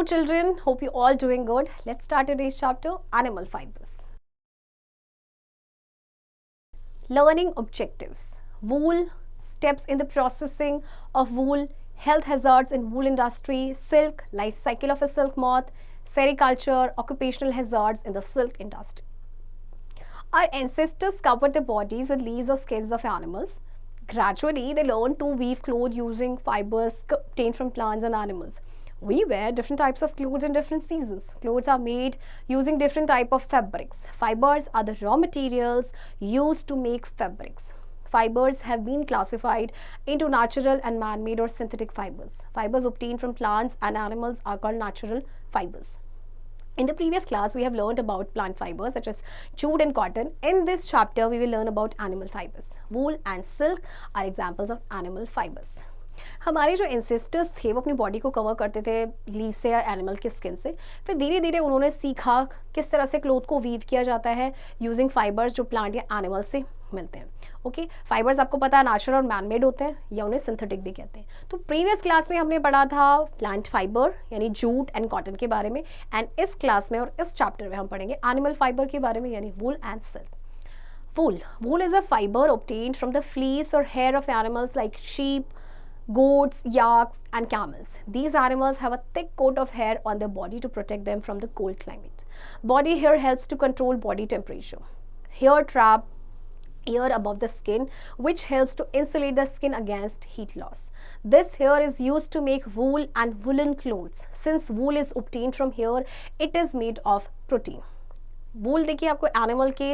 children, hope you all doing good. Let's start today's chapter, animal fibers. Learning objectives. Wool, steps in the processing of wool, health hazards in wool industry, silk, life cycle of a silk moth, sericulture, occupational hazards in the silk industry. Our ancestors covered their bodies with leaves or skins of animals. Gradually, they learned to weave clothes using fibers obtained from plants and animals. We wear different types of clothes in different seasons. Clothes are made using different type of fabrics. Fibers are the raw materials used to make fabrics. Fibers have been classified into natural and man-made or synthetic fibers. Fibers obtained from plants and animals are called natural fibers. In the previous class, we have learned about plant fibers such as jute and cotton. In this chapter, we will learn about animal fibers. Wool and silk are examples of animal fibers. हमारे जो ancestors थे वो अपनी body को cover करते थे leave से या एनिमल के स्किन से. फिर धीरे धीरे उन्होंने सीखा किस तरह से क्लोथ को वीव किया जाता है यूजिंग फाइबर्स जो प्लांट या एनिमल से मिलते हैं. ओके, फाइबर्स आपको पता है नेचुरल और मैनमेड होते हैं या उन्हें सिंथेटिक भी कहते हैं. तो प्रीवियस क्लास में हमने पढ़ा था प्लांट फाइबर यानी जूट एंड कॉटन के बारे में, एंड इस क्लास में और इस चैप्टर में हम पढ़ेंगे एनिमल फाइबर के बारे में यानी wool and silk. Wool is a fiber obtained from the fleece or hair of animals like sheep, goats, yaks and camels. These animals have a thick coat of hair on their body to protect them from the cold climate. Body hair helps to control body temperature. Hair trap air above the skin, which helps to insulate the skin against heat loss. This hair is used to make wool and woolen clothes. Since wool is obtained from hair, it is made of protein. Wool देखिए आपको animal के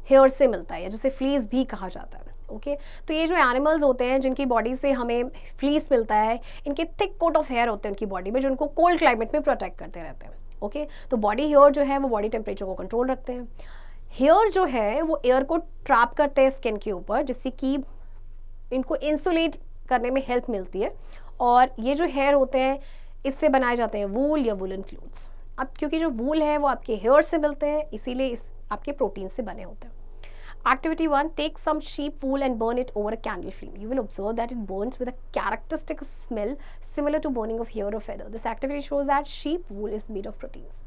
hair से मिलता है, जिसे fleece भी कहा जाता है. ओके, तो ये जो एनिमल्स होते हैं जिनकी बॉडी से हमें फ्लीस मिलता है, इनके थिक कोट ऑफ हेयर होते हैं उनकी बॉडी में जो उनको कोल्ड क्लाइमेट में प्रोटेक्ट करते रहते हैं. ओके, तो बॉडी हेयर जो है वो बॉडी टेम्परेचर को कंट्रोल रखते हैं. हेयर जो है वो एयर को ट्रैप करते हैं स्किन के ऊपर, जिससे कि इनको इंसुलेट करने में हेल्प मिलती है. और ये जो हेयर होते हैं इससे बनाए जाते हैं वूल या वुलन क्लोथ्स. अब क्योंकि जो वूल है वो आपके हेयर से मिलते हैं, इसीलिए इस आपके प्रोटीन से बने होते हैं. Activity 1. Take some sheep wool and burn it over a candle flame. You will observe that it burns with a characteristic smell similar to burning of hair or feather. This activity shows that sheep wool is made of proteins.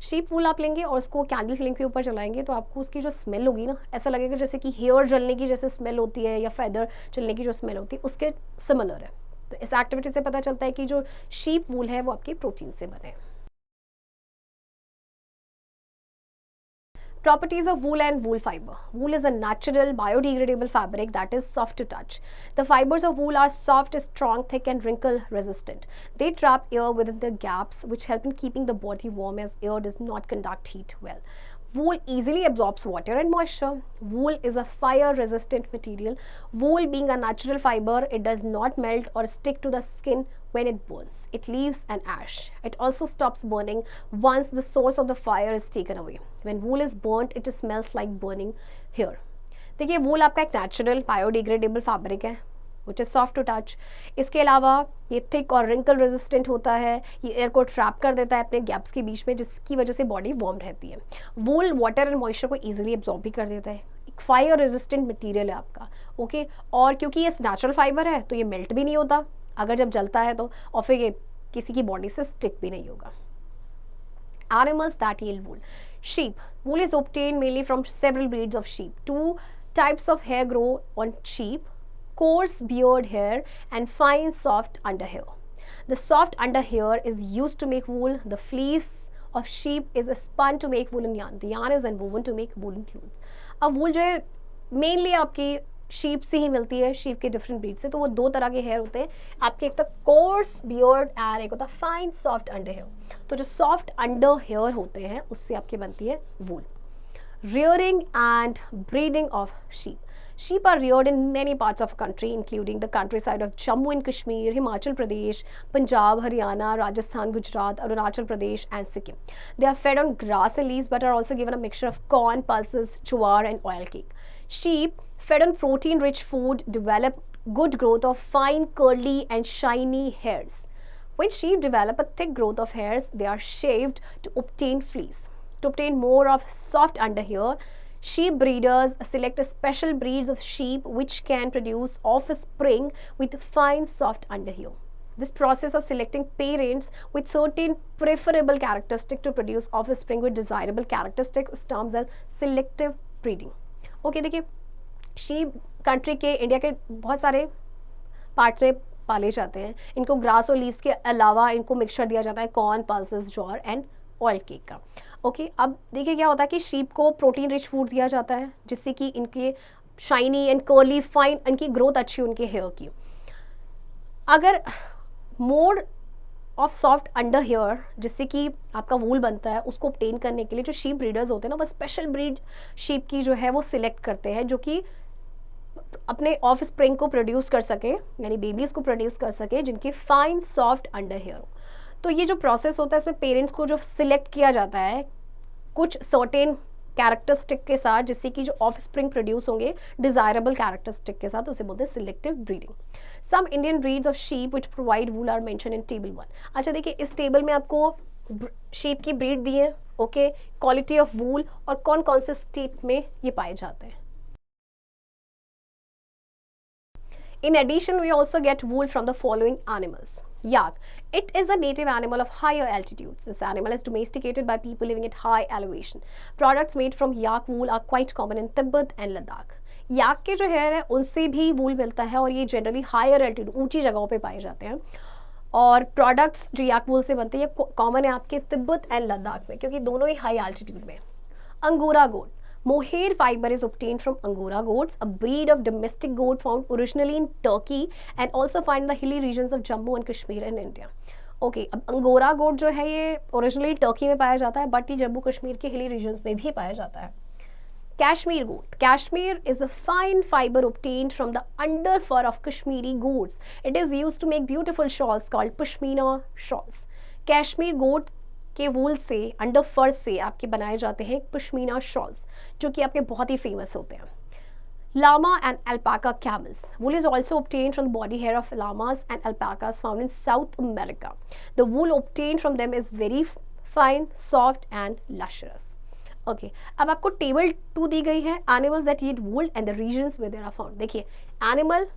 sheep wool आप लेंगे और उसको candle flame के ऊपर जलाएंगे तो आपको उसकी जो स्मेल होगी ना, ऐसा लगेगा जैसे कि हेयर जलने की जैसे स्मेल होती है या फेदर जलने की जो स्मेल होती है उसके सिमिलर है. तो इस एक्टिविटी से पता चलता है कि जो sheep wool है वो आपके प्रोटीन से बने हैं. Properties of wool and wool fiber. Wool is a natural biodegradable fabric that is soft to touch. The fibers of wool are soft, strong, thick and wrinkle resistant. They trap air within the gaps which help in keeping the body warm as air does not conduct heat well. Wool easily absorbs water and moisture. Wool is a fire resistant material. Wool being a natural fiber, it does not melt or stick to the skin when it burns. It leaves an ash. It also stops burning once the source of the fire is taken away. When wool is burnt, it smells like burning hair. देखिए wool आपका एक natural biodegradable fabric है which is soft to touch. इसके अलावा ये thick और wrinkle resistant होता है, ये एयर को ट्रैप कर देता है अपने गैप्स के बीच में जिसकी वजह से बॉडी वार्म रहती है. वूल वाटर एंड मॉइस्चर को ईजिली एब्जॉर्ब भी कर देता है. एक फायर रेजिस्टेंट मटीरियल है आपका. ओके, और क्योंकि ये नेचुरल फाइबर है तो ये मेल्ट भी नहीं होता अगर जब जलता है तो, और फिर ये किसी की बॉडी से स्टिक भी नहीं होगा. Animals that yield wool. Sheep. Wool is obtained mainly from several breeds of sheep. Two types of hair grow on sheep: coarse beard hair and fine soft underhair. The soft underhair is used to make wool. The fleece of sheep is spun to make woolen yarn. The yarn is then woven to make woolen clothes. अब wool जो है mainly आपकी sheep से ही मिलती है, sheep के different breed से. तो वो दो तरह के हेयर होते हैं आपके, एक तो कोर्स बियर्ड एंड एक होता है फाइन सॉफ्ट अंडर हेयर. तो जो सॉफ्ट अंडर हेयर होते हैं उससे आपकी बनती है वूल. Rearing and breeding of sheep. Sheep are reared in many parts of the country, including the countryside of Jammu and Kashmir, Himachal Pradesh, Punjab, Haryana, Rajasthan, Gujarat, Arunachal Pradesh, and Sikkim. They are fed on grass and leaves, but are also given a mixture of corn, pulses, jowar, and oil cake. Sheep, fed on protein-rich food, develop good growth of fine, curly, and shiny hairs. When sheep develop a thick growth of hairs, they are shaved to obtain fleece. To obtain more of soft underhair, sheep breeders select special breeds of sheep which can produce offspring with fine soft underhair. This process of selecting parents with certain preferable characteristic to produce offspring with desirable characteristics is termed as selective breeding. Okay, देखिए sheep country के, India के बहुत सारे parts में पाले जाते हैं. इनको ग्रास और लीव्स के अलावा इनको मिक्सचर दिया जाता है corn, pulses, jowar and oil cake का. ओके, अब देखिए क्या होता है कि शीप को प्रोटीन रिच फूड दिया जाता है जिससे कि इनके शाइनी एंड कर्ली फाइन, इनकी ग्रोथ अच्छी उनके हेयर की. अगर mode of soft under hair जिससे कि आपका वूल बनता है, उसको ऑब्टेन करने के लिए जो शीप ब्रीडर्स होते हैं ना, वो स्पेशल ब्रीड शीप की जो है वो सिलेक्ट करते हैं जो कि अपने ऑफ स्प्रिंग को प्रोड्यूस कर सके, यानी बेबीज़ को प्रोड्यूस कर सके जिनके फाइन सॉफ्ट अंडर हेयर हो. तो ये जो प्रोसेस होता है इसमें पेरेंट्स को जो सिलेक्ट किया जाता है कुछ सर्टेन कैरेक्टरिस्टिक के साथ जिससे कि जो ऑफ स्प्रिंग प्रोड्यूस होंगे डिजायरेबल कैरेक्टरिस्टिक के साथ, उसे बोलते हैं selective breeding. Some Indian breeds of sheep which provide wool are mention in table 1. अच्छा देखिए, इस टेबल में आपको शीप की ब्रीड दी है, ओके, क्वालिटी ऑफ वूल और कौन कौन से स्टेट में ये पाए जाते हैं. In addition, we also get wool from the following animals. Yak. It is a native animal of higher altitudes. This animal is domesticated by people living at high elevation. Products made from yak wool are quite common in Tibet and Ladakh. याक के जो hair है उनसे भी वूल मिलता है और ये generally higher altitude, ऊंची जगहों पे पाए जाते हैं. और प्रोडक्ट्स जो याक वूल से बनते हैं ये कॉमन है आपके तिब्बत एंड लद्दाख में, क्योंकि दोनों ही हाई एल्टीट्यूड में. Angora goat. Mohair fiber is obtained from Angora goats, a breed of domestic goat found originally in Turkey and also found in the hilly regions of Jammu and Kashmir in India. Okay, अब angora गोट जो है ये originally Turkey में पाया जाता है but ये जम्मू कश्मीर के हिली रीजन्स में भी पाया जाता है. Kashmir goat. Kashmir is a fine fiber obtained from the under fur of Kashmiri goats. It is used to make beautiful shawls called pashmina shawls. Kashmir goat के वूल से, अंडर फर से आपके बनाए जाते हैं पश्मीना शॉल्स जो कि आपके बहुत ही फेमस होते हैं. Llama and alpaca camels. Wool is also obtained from the body hair of llamas and alpacas found in South America. The wool obtained from them is very fine, soft and lustrous. Okay, अब आपको table 2 दी गई है, animals that eat wool and the regions where they are found. देखिए, animal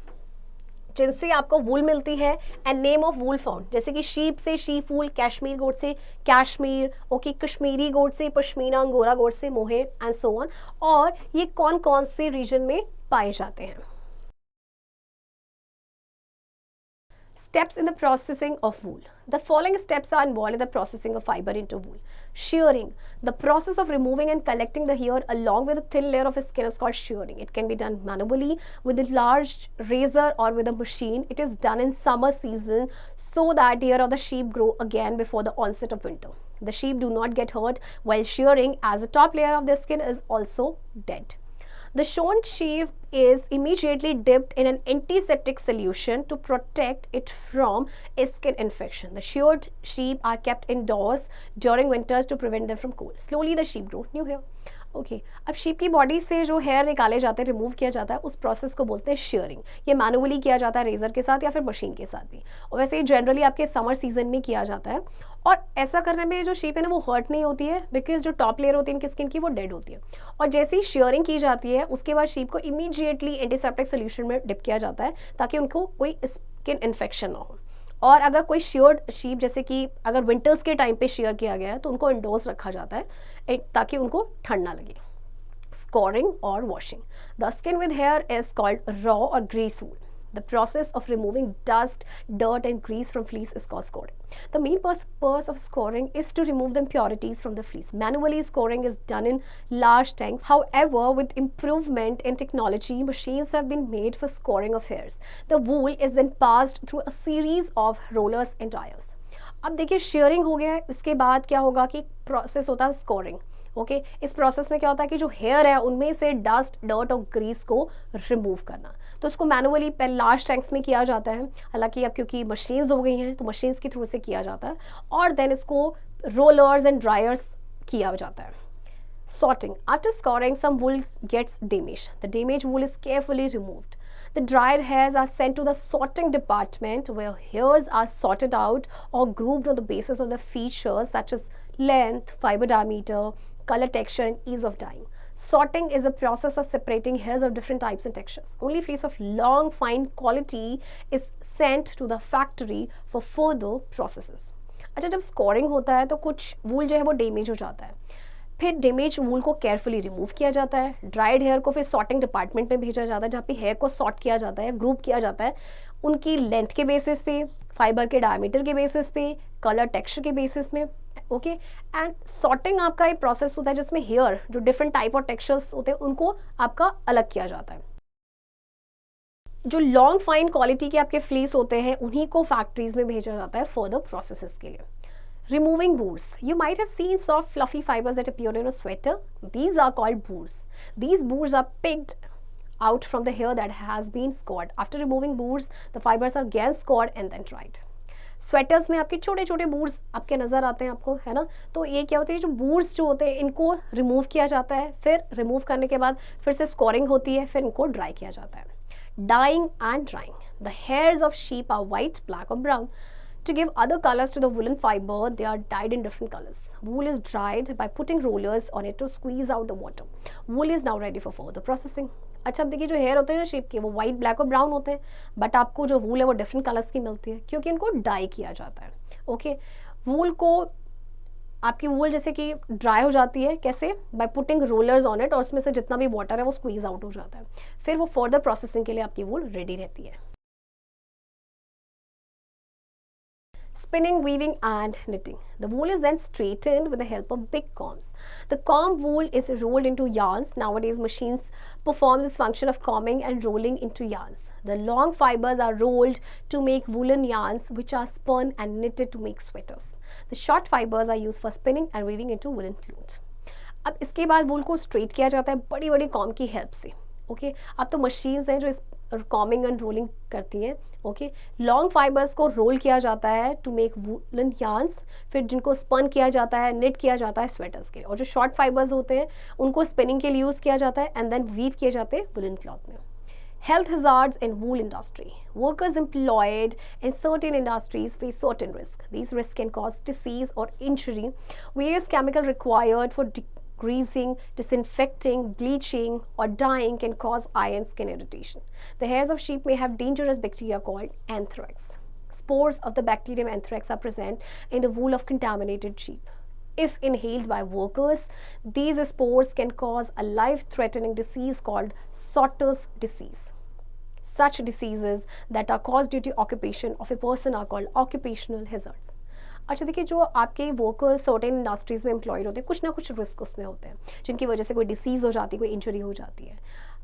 जिनसे आपको वूल मिलती है and name of wool found, जैसे कि शीप से शीप वूल, कैश्मीर गोट से कैश्मीर, ओके, कश्मीरी गोट से पश्मीना, अंगोरा गोट से मोहेर एंड सो ऑन. और ये कौन कौन से रीजन में पाए जाते हैं. Steps in the processing of wool. The following steps are involved in the processing of fiber into wool. Shearing. The process of removing and collecting the hair along with a thin layer of skin is called shearing. It can be done manually with a large razor or with a machine. It is done in summer season so that the hair of the sheep grow again before the onset of winter. The sheep do not get hurt while shearing as the top layer of their skin is also dead. The shorn sheep is immediately dipped in an antiseptic solution to protect it from skin infection. The sheared sheep are kept indoors during winters to prevent them from cold. Slowly the sheep grow new hair. Okay, अब sheep की body से जो hair निकाले जाते हैं, remove किया जाता है, उस प्रोसेस को बोलते हैं शेयरिंग. ये मैनुअली किया जाता है रेजर के साथ या फिर मशीन के साथ भी. और वैसे ही जनरली आपके समर सीजन में किया जाता है. और ऐसा करने में जो शीप है ना वो हर्ट नहीं होती है बिकॉज जो टॉप लेयर होती है इनकी स्किन की वो डेड होती है. और जैसे ही शेयरिंग की जाती है उसके बाद शीप को इमीडिएटली एंटीसेप्टिक सोल्यूशन में डिप किया जाता है ताकि उनको कोई स्किन इन्फेक्शन ना हो. और अगर कोई शेयर्ड शीप जैसे कि अगर विंटर्स के टाइम पे शेयर किया गया है तो उनको इंडोर्स रखा जाता है ताकि उनको ठंड ना लगे. स्कोरिंग और washing. The skin with hair is called raw और grease wool. The process of removing dust, dirt and grease from fleece is called scoring. The main purpose of scoring is to remove the impurities from the fleece. Manually scoring is done in large tanks. However, with improvement in technology, machines have been made for scoring of hairs. The wool is then passed through a series of rollers and dryers. अब देखिए sharing हो गया है, इसके बाद क्या होगा कि प्रोसेस होता है स्कोरिंग. ओके, इस प्रोसेस में क्या होता है कि जो हेयर है उनमें से डस्ट, डर्ट और ग्रीस को रिमूव करना. तो इसको मैनुअली लार्ज टैंक्स में किया जाता है. हालांकि अब क्योंकि मशीन्स हो गई हैं तो मशीन्स के थ्रू से किया जाता है और देन इसको रोलर्स एंड ड्रायर्स किया जाता है. Sorting. After scoring, some wool gets damaged. The damaged wool is carefully removed. The dried hairs are sent to the sorting department where hairs are sorted out or grouped on the basis of the features such as length, fiber diameter, color, texture and ease of dyeing. Sorting is a process of separating hairs of different types and textures. Only fleece of long, fine quality is sent to the factory for further processes. अच्छा, जब scoring होता है तो कुछ वूल जो है वो damage हो जाता है, फिर डैमेज वूल को केयरफुली रिमूव किया जाता है. ड्राइड हेयर को फिर सॉर्टिंग डिपार्टमेंट में भेजा जाता है, जहाँ पे हेयर को सॉर्ट किया जाता है, ग्रुप किया जाता है उनकी लेंथ के बेसिस पे, फाइबर के डायमीटर के बेसिस पे, कलर टेक्सचर के बेसिस में. ओके, एंड सॉर्टिंग आपका एक प्रोसेस होता है जिसमें हेयर जो डिफरेंट टाइप और टेक्सचर्स होते हैं उनको आपका अलग किया जाता है. जो लॉन्ग फाइन क्वालिटी के आपके फ्लीस होते हैं उन्हीं को फैक्ट्रीज में भेजा जाता है फर्दर प्रोसेसेस के लिए. Removing boors. You might have seen soft fluffy fibers that appear in a sweater. These are called boors. These boors are picked out from the hair that has been scored. After removing boors, the fibers are again scored and then dried. Sweaters में आपके छोटे छोटे bourse आपके नज़र आते हैं आपको, है ना. तो ये क्या होती है, जो बूर्स जो होते हैं इनको रिमूव किया जाता है, फिर रिमूव करने के बाद फिर से स्कोरिंग होती है, फिर इनको ड्राई किया जाता है. Dyeing and drying. The hairs of sheep are white, black और brown. To give other colors to the woolen fiber, they are dyed in different colors. Wool is dried by putting rollers on it to squeeze out the water. Wool is now ready for further processing. अच्छा, अब देखिए जो hair होते हैं ना shape के, वो white, black और ब्राउन होते हैं, बट आपको जो वूल है वो डिफरेंट कलर्स की मिलती है क्योंकि इनको डाई किया जाता है. ओके, वूल को आपकी वूल जैसे कि ड्राई हो जाती है, कैसे, by putting rollers on it, और उसमें से जितना भी वाटर है वो स्क्वीज आउट हो जाता है, फिर वो फर्दर प्रोसेसिंग के लिए आपकी वूल रेडी रहती है. Spinning, weaving and knitting. The wool is then straightened with the help of big combs. The comb wool is rolled into yarns. Nowadays machines perform this function of combing and rolling into yarns. The long fibers are rolled to make woolen yarns which are spun and knitted to make sweaters. The short fibers are used for spinning and weaving into woolen clothes. अब इसके बाद वूल को straight किया जाता है बड़ी बड़ी com की हेल्प से. ओके, अब तो मशीन्स हैं जो इस कॉमिंग एंड रोलिंग करती हैं. ओके, लॉन्ग फाइबर्स को रोल किया जाता है टू मेक वूलन यार्न्स, फिर जिनको स्पन किया जाता है, निट किया जाता है स्वेटर्स के लिए, और जो शॉर्ट फाइबर्स होते हैं उनको स्पिनिंग के लिए यूज़ किया जाता है एंड देन वीव किए जाते हैं वुलन क्लॉथ में. Health hazards in wool industry. Workers employed in certain industries face certain risks. These risks can cause disease or injury. Various chemicals required for greasing, disinfecting, bleaching or dyeing can cause eye and skin irritation. The hairs of sheep may have dangerous bacteria called anthrax. Spores of the bacterium anthrax are present in the wool of contaminated sheep. If inhaled by workers, these spores can cause a life-threatening disease called Sotter's disease. Such diseases that are caused due to occupation of a person are called occupational hazards. अच्छा देखिए, जो आपके workers certain industries में employed होते हैं, कुछ ना कुछ रिस्क उसमें होते हैं जिनकी वजह से कोई डिसीज़ हो जाती है, कोई इंजरी हो जाती है.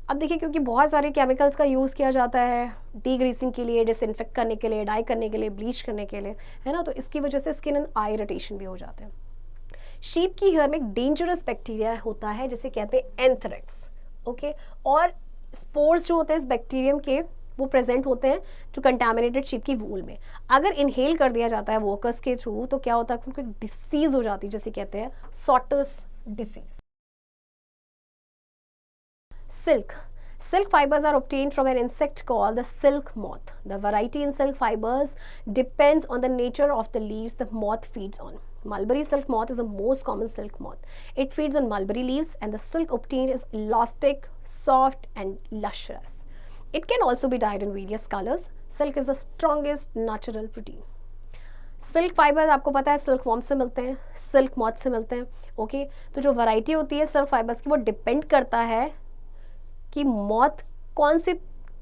अब देखिए, क्योंकि बहुत सारे केमिकल्स का यूज़ किया जाता है डीग्रीसिंग के लिए, डिसइंफेक्ट करने के लिए, डाई करने के लिए, ब्लीच करने के लिए, है ना, तो इसकी वजह से स्किन एंड आई इरिटेशन भी हो जाते हैं. शीप की हेयर में एक डेंजरस बैक्टीरिया होता है जिसे कहते हैं एंथ्रेक्स. ओके, और स्पोर्स जो होते हैं इस बैक्टीरियम के वो प्रेजेंट होते हैं टू कंटामिनेटेड शीप की वूल में. अगर इनहेल कर दिया जाता है वर्कर्स के थ्रू तो क्या होता है, उनको एक डिसीज हो जाती है जिसे कहते हैं sorter's disease. Silk. Silk fibers are obtained from an insect called the silk moth. The variety in silk fibers depends on the nature of the leaves the moth feeds on. Mulberry silk moth is the most common silk moth. It feeds on mulberry leaves and the silk obtained is elastic, soft and lustrous. It can also be dyed in various colors. Silk is the strongest natural protein. Silk fibre आपको पता है silk worm से मिलते हैं, silk moth से मिलते हैं. Okay, तो जो वैरायटी होती है सिल्क फाइबर्स की वो डिपेंड करता है कि मॉथ कौन से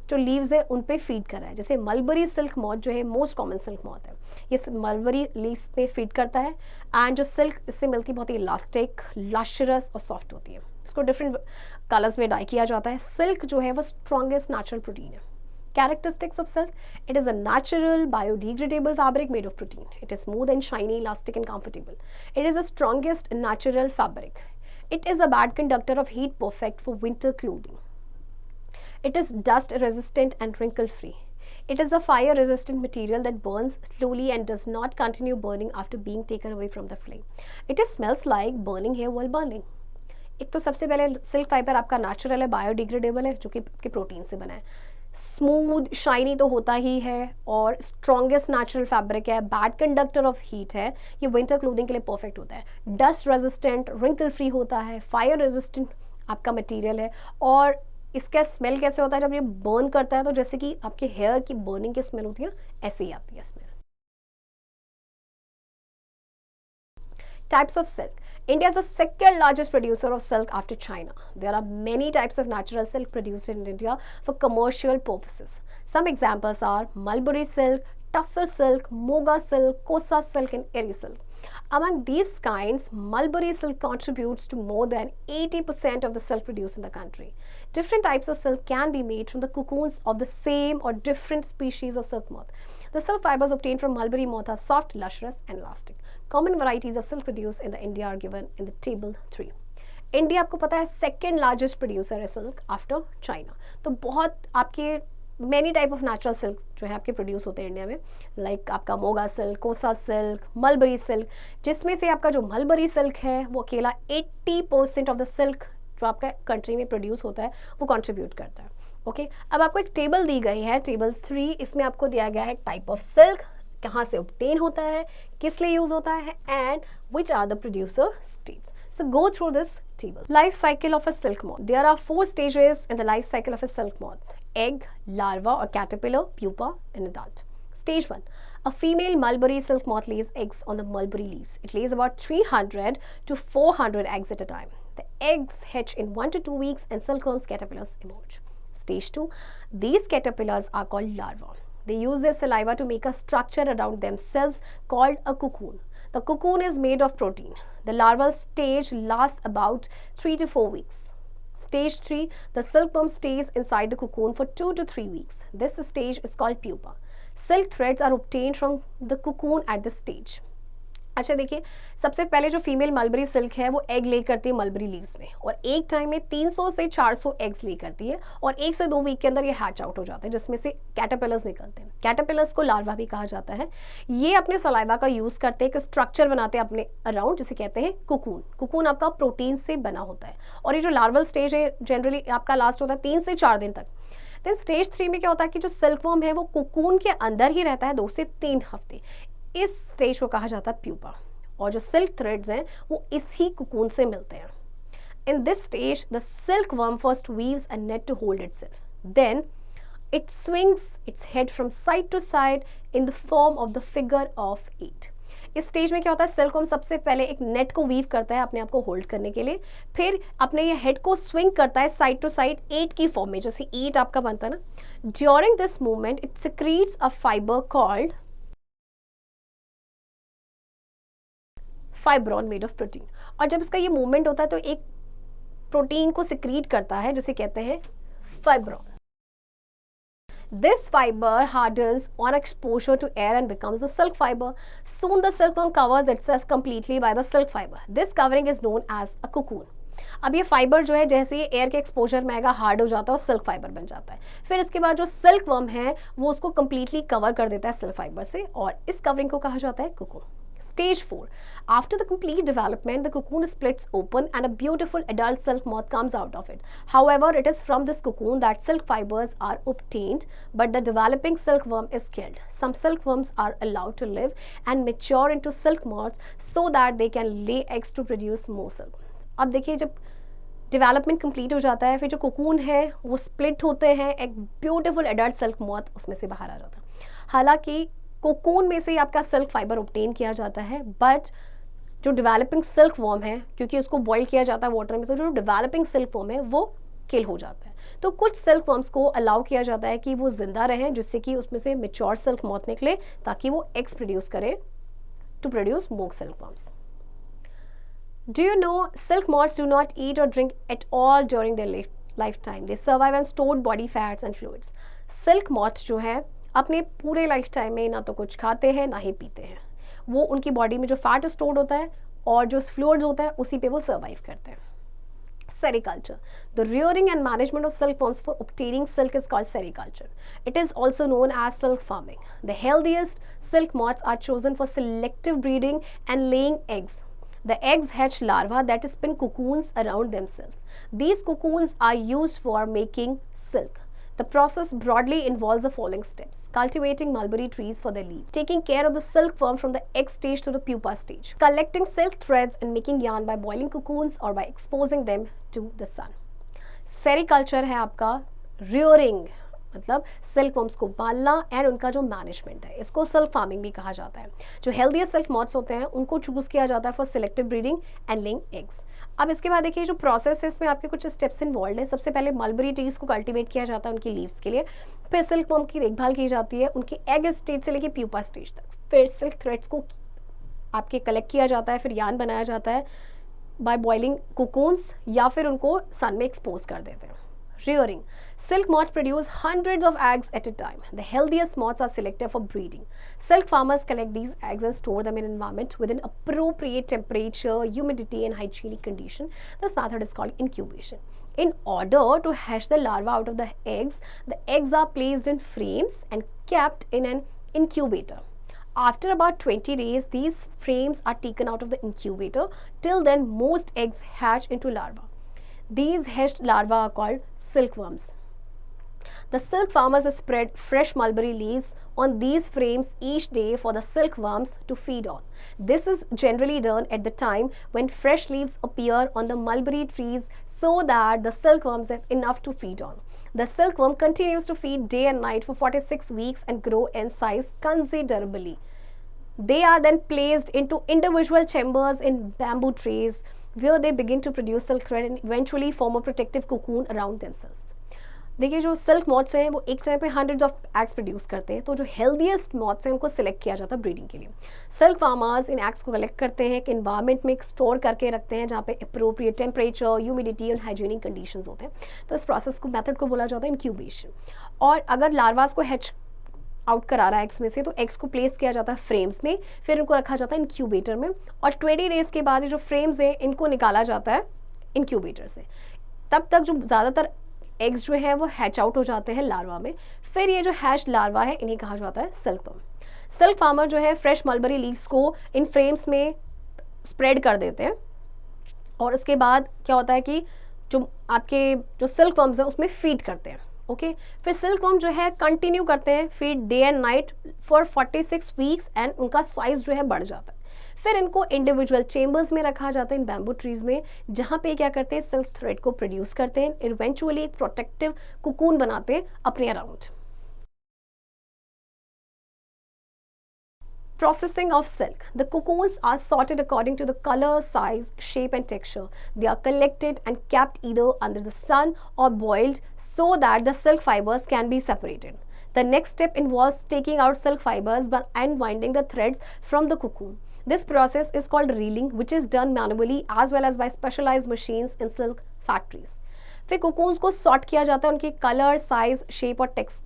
जो लीव्स है उन पे फीड कर रहा है. जैसे मलबरी सिल्क मॉथ जो है मोस्ट कॉमन सिल्क मॉथ है, ये मलबरी लीव्स पे फीड करता है एंड जो सिल्क इससे मिलती है बहुत ही इलास्टिक, लश्रस और सॉफ्ट होती है. इसको डिफरेंट कलर्स में डाई किया जाता है. सिल्क जो है वो स्ट्रॉन्गेस्ट नेचुरल प्रोटीन है. Characteristics of silk: it is a natural biodegradable fabric made of protein. It is smooth and shiny, elastic and comfortable. It is the strongest natural fabric. It is a bad conductor of heat, perfect for winter clothing. It is dust resistant and wrinkle free. It is a fire resistant material that burns slowly and does not continue burning after being taken away from the flame. It smells like burning hair while burning. एक तो सबसे पहले silk fibre आपका natural है, biodegradable है, जो कि आपके प्रोटीन से बना है. स्मूथ शाइनी तो होता ही है और स्ट्रॉन्गेस्ट नेचुरल फैब्रिक है, बैड कंडक्टर ऑफ हीट है, ये विंटर क्लोथिंग के लिए परफेक्ट होता है. डस्ट रेजिस्टेंट, रिंकल फ्री होता है, फायर रेजिस्टेंट, आपका मटेरियल है। और इसका स्मेल कैसे होता है, जब ये बर्न करता है तो जैसे कि आपके हेयर की बर्निंग की स्मेल होती है ना, ऐसे ही आती है smell. Types of silk. India is the second largest producer of silk after China. There are many types of natural silk produced in India for commercial purposes. Some examples are mulberry silk, tussar silk, moga silk, kosa silk, and eri silk. Among these kinds, mulberry silk contributes to more than 80% of the silk produced in the country. Different types of silk can be made from the cocoons of the same or different species of silk moth. The silk fibers obtained from mulberry moth are soft, lustrous, and elastic. Common varieties of silk produced in the India are given in the table 3. India आपको पता है second largest producer है silk after China. तो बहुत आपके many type of natural silk जो है आपके प्रोड्यूस होते हैं इंडिया में, लाइक आपका मोगा सिल्क, कोसा सिल्क, मलबरी सिल्क, जिसमें से आपका जो मलबरी सिल्क है वो अकेला 80% ऑफ द सिल्क जो आपका कंट्री में प्रोड्यूस होता है वो कंट्रीब्यूट करता है। ओके, अब आपको एक टेबल दी गई है, टेबल 3, इसमें आपको दिया गया है टाइप ऑफ सिल्क, कहाँ से ऑब्टेन होता है, किस लिए यूज होता है, and which are the producer states. So go through this table. Life cycle of a silk moth. There are 4 stages in the life cycle of a silk moth: egg, larva or caterpillar, pupa, and adult. Stage 1. A female mulberry silk moth lays eggs on the mulberry leaves. It lays about 300 to 400 eggs at a time. The eggs hatch in 1 to 2 weeks and silkworms caterpillars emerge. Stage 2. These caterpillars are called larvae. They use their saliva to make a structure around themselves called a cocoon. The cocoon is made of protein. The larval stage lasts about 3 to 4 weeks. Stage 3, the silkworm stays inside the cocoon for 2 to 3 weeks. This stage is called pupa. Silk threads are obtained from the cocoon at this stage. अच्छा देखिए, सबसे पहले जो female mulberry silk है वो egg ले करती है मलबरी लीव्स में, और एक टाइम में 300 से 400 एग्स ले करती है, और 1 से 2 वीक के अंदर ये हैच आउट हो जाते हैं, जिसमें से कैटरपिलर्स निकलते हैं। कैटरपिलर्स को लार्वा भी कहा जाता है। ये अपने सलाइवा का यूज करते हैं, एक स्ट्रक्चर बनाते हैं अपने अराउंड, जिसे कहते हैं कुकून। कुकून आपका प्रोटीन से बना होता है, और ये जो लार्वल स्टेज है जनरली आपका लास्ट होता है 3 से 4 दिन तक। देन स्टेज 3 में क्या होता है कि जो सिल्कवर्म है वो कुकून के अंदर ही रहता है 2 से 3 हफ्ते। इस स्टेज को कहा जाता है प्यूपा, और जो सिल्क थ्रेड्स हैं वो इसी कुकून से मिलते हैं। In this stage the silk worm first weaves a net to hold itself, then it swings its head from side to side in the form of the figure of 8। इस stage में क्या होता है, silk worm सबसे पहले एक net को weave करता है अपने आप को होल्ड करने के लिए, फिर अपने ये हेड को स्विंग करता है साइड टू साइड 8 की फॉर्म में, जैसे 8 आपका बनता है ना। During this movement it secretes a fibre called fibroin made of protein, और जब इसका ये मूवमेंट होता है तो एक प्रोटीन को सिक्रीट करता है जिसे कहते हैं फाइब्रॉन। This fiber hardens on exposure to air and becomes a silk fiber. Soon the silkworm covers itself completely by the silk fiber. This covering is known as a cocoon. अब ये fibre जो है जैसे ये एयर के exposure में आएगा hard हो जाता है और सिल्क फाइबर बन जाता है। फिर इसके बाद जो सिल्क वर्म है वो उसको कंप्लीटली कवर कर देता है सिल्क फाइबर से, और इस कवरिंग को कहा जाता है cocoon. Stage 4. After the complete development, the cocoon splits open and a beautiful adult silk moth comes out of it. However, it is from this cocoon that silk fibers are obtained, but the developing silkworm is killed. Some silkworms are allowed to live and mature into silk moths so that they can lay eggs to produce more silk. अब देखिए, जब development complete हो जाता है फिर जो cocoon है वो स्प्लिट होते हैं, एक ब्यूटीफुल एडल्ट सिल्क मॉथ उसमें से बाहर आ जाता है। हालांकि कोकून में से ही आपका सिल्क फाइबर ऑब्टेन किया जाता है, बट जो डेवलपिंग सिल्क वॉर्म है क्योंकि उसको बॉईल किया जाता है वाटर में, तो जो डेवलपिंग सिल्क वॉर्म है वो किल हो जाता है। तो कुछ सिल्क वॉर्म्स को अलाउ किया जाता है कि वो जिंदा रहें, जिससे कि उसमें से मेच्योर सिल्क मॉथ निकले ताकि वो एग्स प्रोड्यूस करें to produce more silk worms. Do you know silk moths do not eat or drink at all during their lifetime? They survive on stored body fats and fluids. Silk moths जो है अपने पूरे life time में ना तो कुछ खाते हैं ना ही पीते हैं, वो उनकी बॉडी में जो फैट स्टोर्ड होता है और जो फ्लूइड्स होता है उसी पे वो सर्वाइव करते हैं। Sericulture. The rearing and management of silkworms for obtaining silk is called sericulture. It is also known as silk farming. The healthiest silk moths are chosen for selective breeding and laying eggs. The eggs hatch larvae that spin cocoons around themselves. These cocoons are used for making silk. The process broadly involves the following steps: cultivating mulberry trees for their leaves, taking care of the silkworm from the egg stage to the pupa stage, collecting silk threads and making yarn by boiling cocoons or by exposing them to the sun. Sericulture है आपका rearing, मतलब silk worms को पालना and उनका जो management है, इसको silk farming भी कहा जाता है. जो हेल्दीएस्ट सिल्क मॉथ्स होते हैं उनको चूज किया जाता है for selective breeding and laying eggs. अब इसके बाद देखिए जो प्रोसेस है इसमें आपके कुछ स्टेप्स इन्वॉल्व है. सबसे पहले मलबरी ट्रीज को कल्टीवेट किया जाता है उनकी लीव्स के लिए, फिर सिल्क वर्म की देखभाल की जाती है उनके एग स्टेज से लेकर प्यूपा स्टेज तक, फिर सिल्क थ्रेड्स को आपके कलेक्ट किया जाता है, फिर यार्न बनाया जाता है बाय बॉइलिंग कोकून्स या फिर उनको सन में एक्सपोज कर देते हैं. Rearing. Silk moths produce hundreds of eggs at a time. The healthiest moths are selected for breeding. Silk farmers collect these eggs and store them in an environment with an appropriate temperature, humidity and hygienic condition. This method is called incubation. In order to hatch the larvae out of the eggs are placed in frames and kept in an incubator. After about 20 days, these frames are taken out of the incubator. Till then, most eggs hatch into larvae. These hatched larvae are called silkworms. The silk farmers spread fresh mulberry leaves on these frames each day for the silkworms to feed on. This is generally done at the time when fresh leaves appear on the mulberry trees so that the silkworms have enough to feed on. The silkworm continues to feed day and night for 46 weeks and grow in size considerably. They are then placed into individual chambers in bamboo trees where they begin to produce silk thread and eventually form a protective cocoon around themselves. देखिए जो silk moths हैं वो एक time पे hundreds of eggs produce करते हैं, तो जो हेल्दीएस्ट मॉथ्स हैं उनको सिलेक्ट किया जाता है ब्रीडिंग के लिए. सिल्क फार्मर्स इन एग्स को कलेक्ट करते हैं, एक इन्वायरमेंट में स्टोर करके रखते हैं जहाँ पे अप्रोप्रिएट टेम्परेचर, ह्यूमिडिटी और हाइजीनिक कंडीशंस होते हैं. तो इस प्रोसेस को मेथड को बोला जाता है इंक्यूबेशन. और अगर लार्वास को हैच आउट करा रहा है एग्स में से, तो एग्स को प्लेस किया जाता है फ्रेम्स में, फिर इनको रखा जाता है इंक्यूबेटर में, और 20 डेज के बाद ये जो फ्रेम्स है इनको निकाला जाता है इंक्यूबेटर से. तब तक जो ज़्यादातर एग्स जो है वो हैच आउट हो जाते हैं लार्वा में. फिर ये जो हैच लार्वा है इन्हें कहा जाता है सिल्कवर्म. सिल्क फार्मर जो है फ्रेश मलबरी लीव्स को इन फ्रेम्स में स्प्रेड कर देते हैं, और उसके बाद क्या होता है कि जो आपके जो सिल्कवर्म्स हैं उसमें फीड करते हैं. ओके फिर सिल्कवर्म जो है कंटिन्यू करते हैं feed day and night for 46 weeks and उनका साइज जो है बढ़ जाता है. फिर इनको इंडिविजुअल चेम्बर्स में रखा जाता है इन बैम्बू ट्रीज में, जहाँ पे क्या करते हैं सिल्क थ्रेड को प्रोड्यूस करते हैं, इवेंचुअली एक प्रोटेक्टिव कुकून बनाते हैं अपने around. Processing of silk. The cocoons are sorted according to the color, size, shape and texture. They are collected and kept either under the sun or boiled so that the silk fibers can be separated. The next step involves taking out silk fibers by unwinding the threads from the cocoon. This process is called reeling, which is done manually as well as by specialized machines in silk factories. फिर cocoons को sort किया जाता है उनके color, size, shape और texture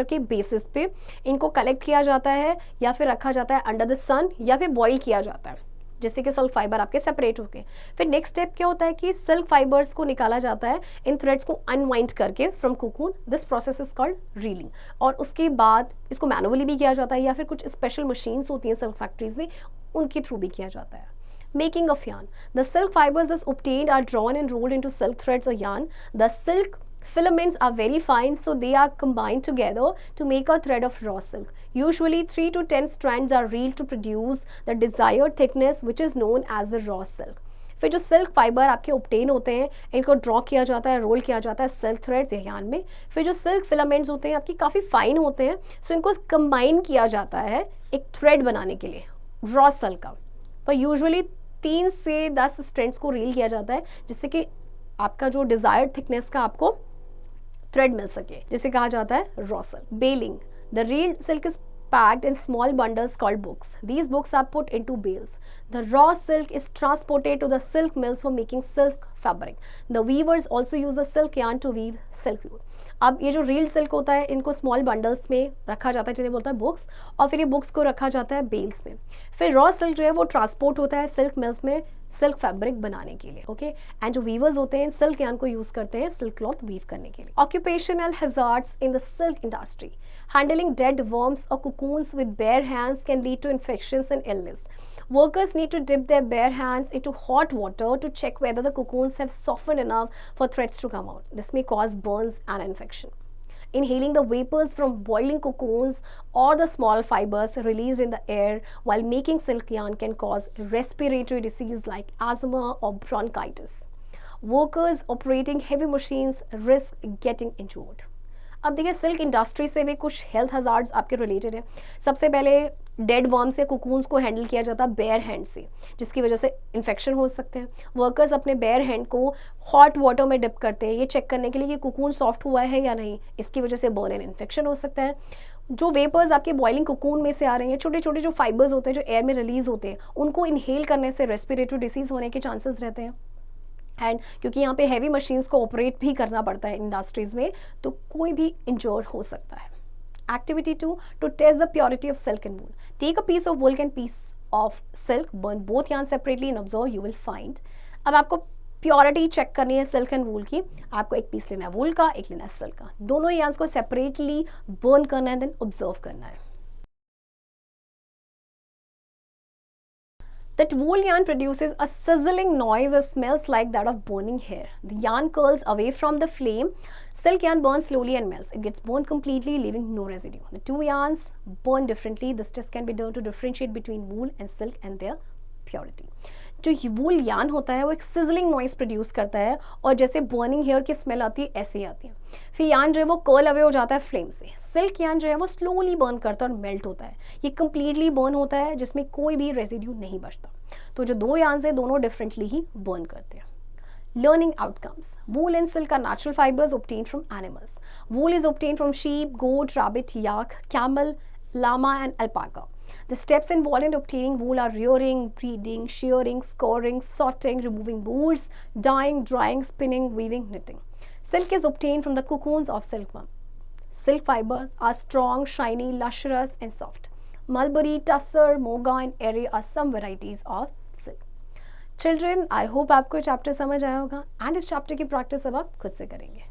के basis पे. इनको कलेक्ट किया जाता है या फिर रखा जाता है अंडर द सन या फिर बॉईल किया जाता है जिससे कि सिल्क फाइबर आपके सेपरेट होके. फिर नेक्स्ट स्टेप क्या होता है कि सिल्क फाइबर्स को निकाला जाता है इन थ्रेड्स को अनवाइंड करके from cocoon. This process is called reeling. और उसके बाद इसको मैनुअली भी किया जाता है या फिर कुछ स्पेशल मशीन्स होती हैं सिल्क फैक्ट्रीज में, उनके थ्रू भी किया जाता है. Making of yarn. The silk fibers thus obtained are drawn and rolled into silk threads or yarn. The silk filaments are very fine, so they are combined together to make a thread of raw silk. Usually 3 to 10 strands are reeled to produce the desired thickness, which is known as the raw silk. फिर जो silk fibre आपके obtain होते हैं इनको draw किया जाता है, role किया जाता है सिल्क थ्रेड्स या यार्न में. फिर जो सिल्क फिलामेंट्स होते हैं आपकी काफ़ी फाइन होते हैं, सो इनको कंबाइन किया जाता है एक थ्रेड बनाने के लिए रॉ सिल्क का. पर यूजुअली 3 से 10 स्ट्रैंड्स को रील किया जाता है जिससे कि आपका जो डिजायर्ड थिकनेस का आपको थ्रेड मिल सके, जिसे कहा जाता है raw silk. Baling. The reeled silk is packed in small bundles called books. These books are put into bales. The raw silk is transported to the silk mills for making silk fabric. The weavers also use the silk yarn to weave silk wool. अब ये जो reeled silk होता है इनको small bundles में रखा जाता है जिन्हें बोलता है बुक्स, और फिर ये बुक्स को रखा जाता है बेल्स में. फिर रॉ सिल्क जो है वो ट्रांसपोर्ट होता है सिल्क मिल्स में सिल्क फैब्रिक बनाने के लिए. ओके एंड जो वीवर्स होते हैं सिल्क यार्न को यूज करते हैं सिल्क क्लॉथ वीव करने के लिए. Occupational hazards in the silk industry. Handling dead worms or cocoons with bare hands can lead to infections and illness. Workers need to dip their bare hands into hot water to check whether the cocoons have softened enough for threads to come out. This may cause burns and infection. Inhaling the vapors from boiling cocoons or the small fibers released in the air while making silk yarn can cause respiratory disease like asthma or bronchitis. Workers operating heavy machines risk getting injured. अब देखिए silk industry से भी कुछ health hazards आपके related है. सबसे पहले dead worms या कुकून्स को हैंडल किया जाता है बेयर हैंड से, जिसकी वजह से इन्फेक्शन हो सकते हैं. वर्कर्स अपने बेयर हैंड को हॉट वाटर में डिप करते हैं ये चेक करने के लिए कि कुकून सॉफ्ट हुआ है या नहीं. इसकी वजह से बर्न एंड इन्फेक्शन हो सकता है. जो वेपर्स आपके बॉइलिंग कुकून में से आ रहे हैं, छोटे छोटे जो फाइबर्स होते हैं जो एयर में रिलीज होते हैं, उनको इनहेल करने से रेस्पिरेटरी डिसीज होने के चांसेस रहते हैं. एंड क्योंकि यहाँ पे हैवी मशीन्स को ऑपरेट भी करना पड़ता है इंडस्ट्रीज में, तो कोई भी इंजोर हो सकता है. Activity 2, to test the purity of silk and wool. Take a piece of wool and piece of silk, burn both yarns separately and observe you will find. अब आपको प्योरिटी चेक करनी है सिल्क एंड वूल की. आपको एक piece लेना है वूल का, एक लेना है सिल्क का. दोनों yarns को सेपरेटली बर्न करना है, देन ऑब्जर्व करना है. That wool yarn produces a sizzling noise that smells like that of burning hair. The yarn curls away from the flame. Silk yarn burns slowly and melts. It gets burned completely, leaving no residue. The two yarns burn differently. This test can be done to differentiate between wool and silk and their purity. जो वूल yarn होता है वो एक sizzling noise produce करता है और जैसे burning hair की स्मेल आती है ऐसे ही आती है. फिर यार्न जो है वो कर्ल अवे हो जाता है फ्लेम से. सिल्क यार्न जो है वो स्लोली बर्न करता है और मेल्ट होता है. ये कंप्लीटली बर्न होता है जिसमें कोई भी रेसिड्यू नहीं बचता. तो जो दो यार्न है दोनों डिफरेंटली ही बर्न करते हैं. Learning outcomes. Wool and silk are natural fibers obtained from animals. Wool is obtained from sheep, goat, rabbit, yak, camel, llama and alpaca. The steps involved in obtaining wool are rearing, breeding, shearing, scoring, sorting, removing boards, dyeing, drying, spinning, weaving, knitting. Silk is obtained from the cocoons of silkworm. Silk fibers are strong, shiny, lustrous and soft. Mulberry, tussar, moga and eri are some varieties of silk. Children, I hope आपको chapter समझ आया होगा and इस chapter की practice अब आप खुद से करेंगे.